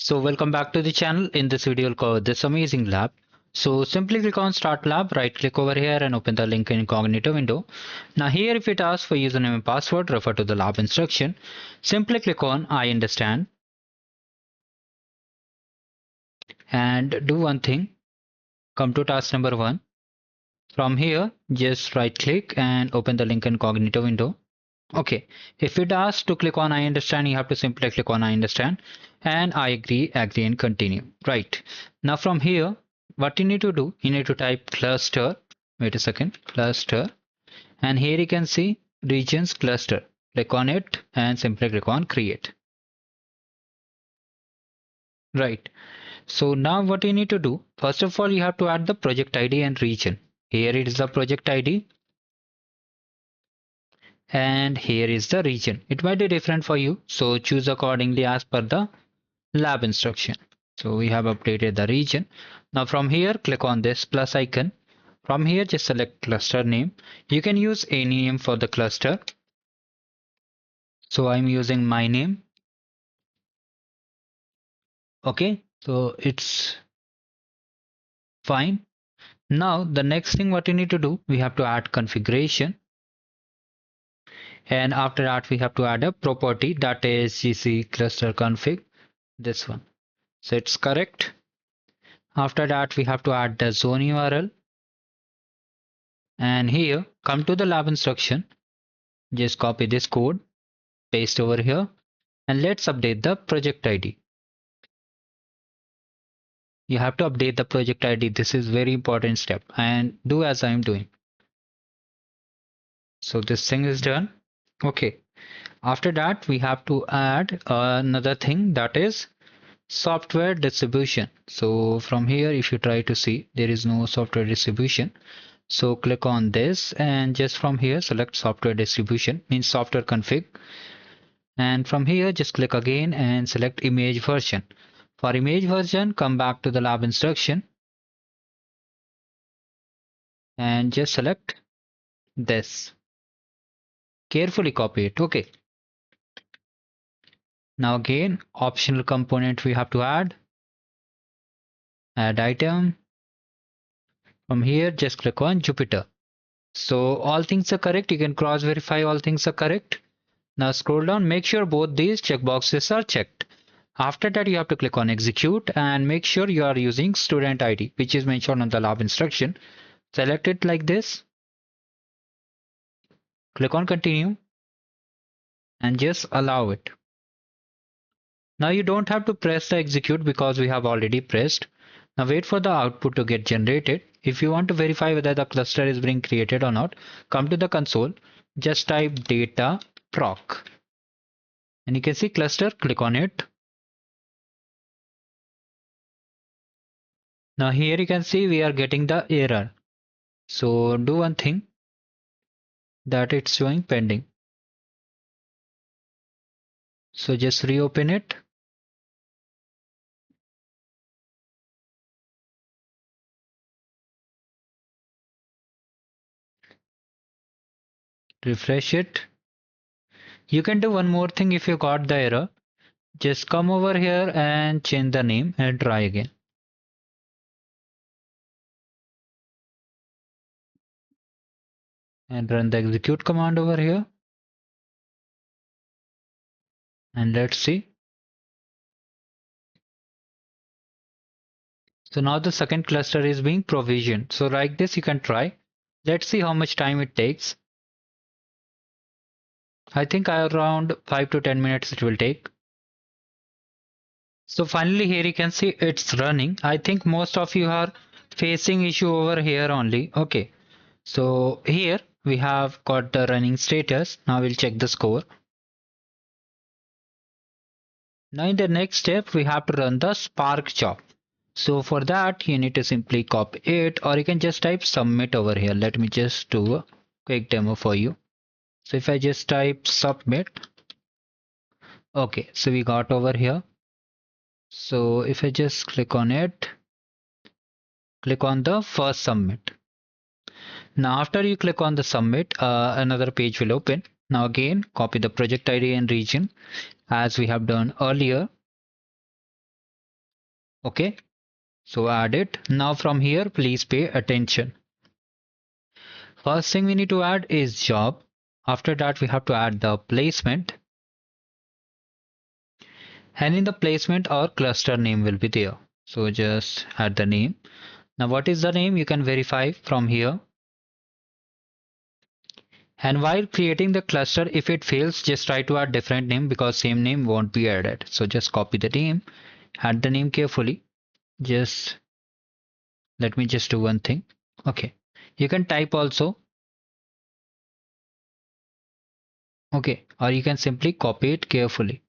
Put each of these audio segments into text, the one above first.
So welcome back to the channel. In this video, we'll cover this amazing lab. So simply click on Start Lab, right click over here and open the link in incognito window. Now here if it asks for username and password, refer to the lab instruction. Simply click on I understand and do one thing. Come to task number 1. From here, just right click and open the link in incognito window. Okay, if it asks to click on I understand, you have to simply click on I understand and I agree and continue. Right. Now from here, what you need to do, you need to type cluster. Wait a second, cluster. And here you can see regions cluster. Click on it and simply click on create. Right. So now what you need to do, first of all, you have to add the project ID and region. Here it is the project ID. And here is the region. It might be different for you, so choose accordingly as per the lab instruction. So we have updated the region. Now from here, click on this plus icon. From here, just select cluster name. You can use any name for the cluster. So I'm using my name. Okay, so it's fine. Now the next thing what you need to do, we have to add configuration. And after that, we have to add a property, that is gc cluster config, this one. So it's correct. After that, we have to add the zone URL. And here, come to the lab instruction. Just copy this code, paste over here, and let's update the project ID. You have to update the project ID. This is very important step and do as I am doing. So this thing is done. Okay. After that, we have to add another thing, that is software distribution. So from here, if you try to see, there is no software distribution. So click on this and just from here select software distribution, means software config. And from here just click again and select image version. For image version, come back to the lab instruction and just select this. Carefully copy it. Okay. Now again, optional component we have to add item. From here just click on Jupyter. So all things are correct. You can cross verify all things are correct. Now scroll down, make sure both these checkboxes are checked. After that, you have to click on execute and make sure you are using student ID, which is mentioned on the lab instruction. Select it like this. Click on continue and just allow it. Now you don't have to press the execute because we have already pressed. Now wait for the output to get generated. If you want to verify whether the cluster is being created or not, come to the console, just type Dataproc. And you can see cluster, click on it. Now here you can see we are getting the error. So do one thing, that it's showing pending. So just reopen it. Refresh it. You can do one more thing if you got the error. Just come over here and change the name and try again. And run the execute command over here. And let's see. So now the second cluster is being provisioned. So like this you can try. Let's see how much time it takes. I think around 5 to 10 minutes it will take. So finally here you can see it's running. I think most of you are facing issue over here only. Okay. So here we have got the running status. Now we'll check the score. Now in the next step, we have to run the Spark job. So for that, you need to simply copy it, or you can just type submit over here. Let me just do a quick demo for you. So if I just type submit, okay, so we got over here. So if I just click on it, click on the first submit. Now after you click on the submit, another page will open. Now again, copy the project ID and region as we have done earlier. Okay, so add it. Now from here, please pay attention. First thing we need to add is job. After that, we have to add the placement. And in the placement, our cluster name will be there. So just add the name. Now, what is the name? You can verify from here. And while creating the cluster, if it fails, just try to add different name because same name won't be added. So just copy the name, add the name carefully. Just let me just do one thing. Okay. You can type also. Okay. Or you can simply copy it carefully.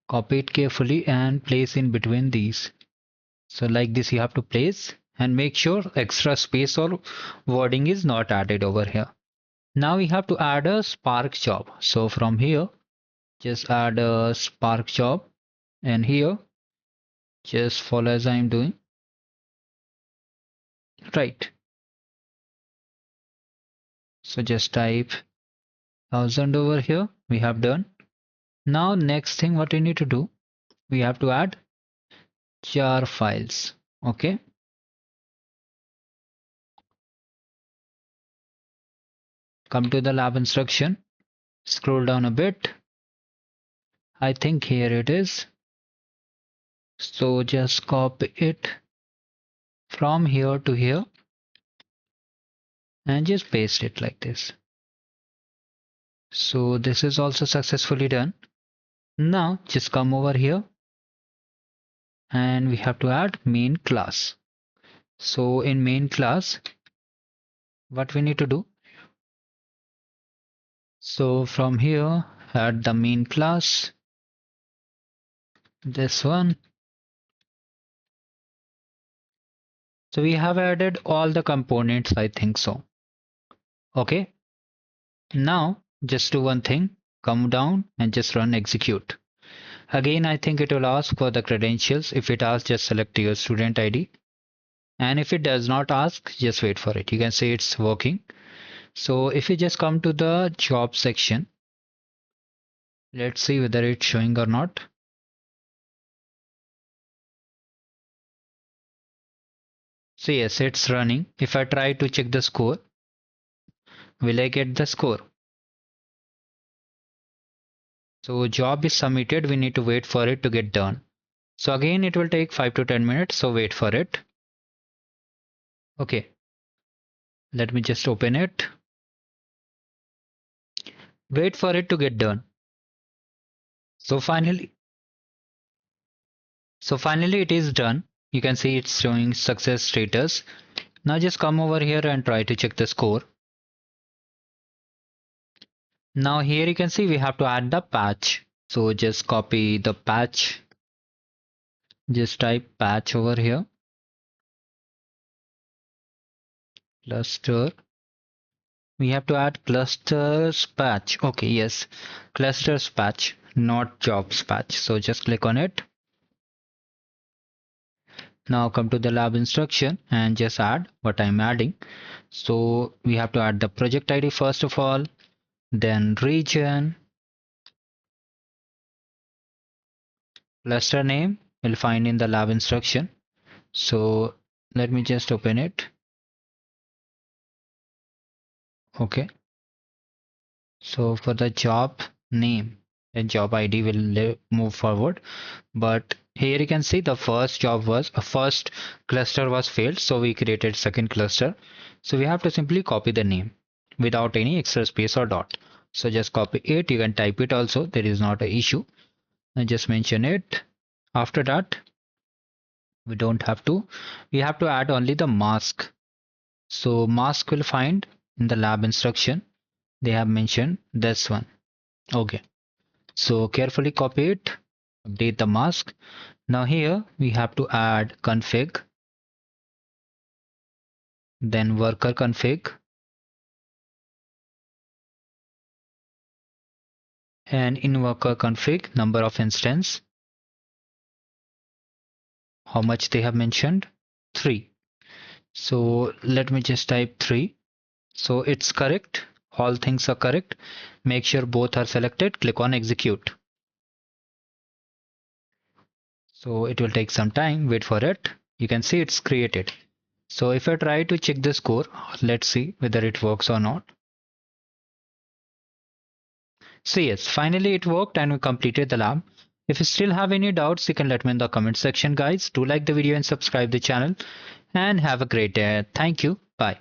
Copy it carefully and place in between these. So like this you have to place and make sure extra space or wording is not added over here. Now we have to add a Spark job. So from here, just add a Spark job and here just follow as I'm doing. Right. So just type 1000 over here. We have done. Now next thing what we need to do, we have to add jar files. Okay. Come to the lab instruction. Scroll down a bit. I think here it is. So just copy it from here to here and just paste it like this. So this is also successfully done. Now just come over here and we have to add main class. So in main class, what we need to do? So from here, add the main class, this one. So we have added all the components, I think so. Okay. Now just do one thing, come down and just run execute. Again, I think it will ask for the credentials. If it asks, just select your student ID. And if it does not ask, just wait for it. You can say it's working. So if you just come to the job section, let's see whether it's showing or not. So yes, it's running. If I try to check the score, will I get the score? So job is submitted. We need to wait for it to get done. So again, it will take 5 to 10 minutes. So wait for it. Okay. Let me just open it. Wait for it to get done. So finally it is done. You can see it's showing success status. Now just come over here and try to check the score. Now here you can see we have to add the patch. So just copy the patch. Just type patch over here. Cluster. We have to add clusters patch. Okay, yes. Clusters patch, not jobs patch. So just click on it. Now come to the lab instruction and just add what I'm adding. So we have to add the project ID first of all, then region, cluster name we'll find in the lab instruction. So let me just open it. Okay. So for the job name and job ID will move forward. But here you can see the first cluster was failed. So we created second cluster. So we have to simply copy the name without any extra space or dot. So just copy it. You can type it also. There is not an issue. I just mention it. After that, we don't have to. We have to add only the mask. So mask will find in the lab instruction. They have mentioned this one. Okay. So carefully copy it, update the mask. Now here we have to add config, then worker config, and in worker config, number of instance, how much they have mentioned, 3. So let me just type 3. So it's correct. All things are correct. Make sure both are selected. Click on execute. So it will take some time. Wait for it. You can see it's created. So if I try to check the score, let's see whether it works or not. So yes, finally it worked and we completed the lab. If you still have any doubts, you can let me in the comment section, guys. Do like the video and subscribe the channel and have a great day. Thank you. Bye.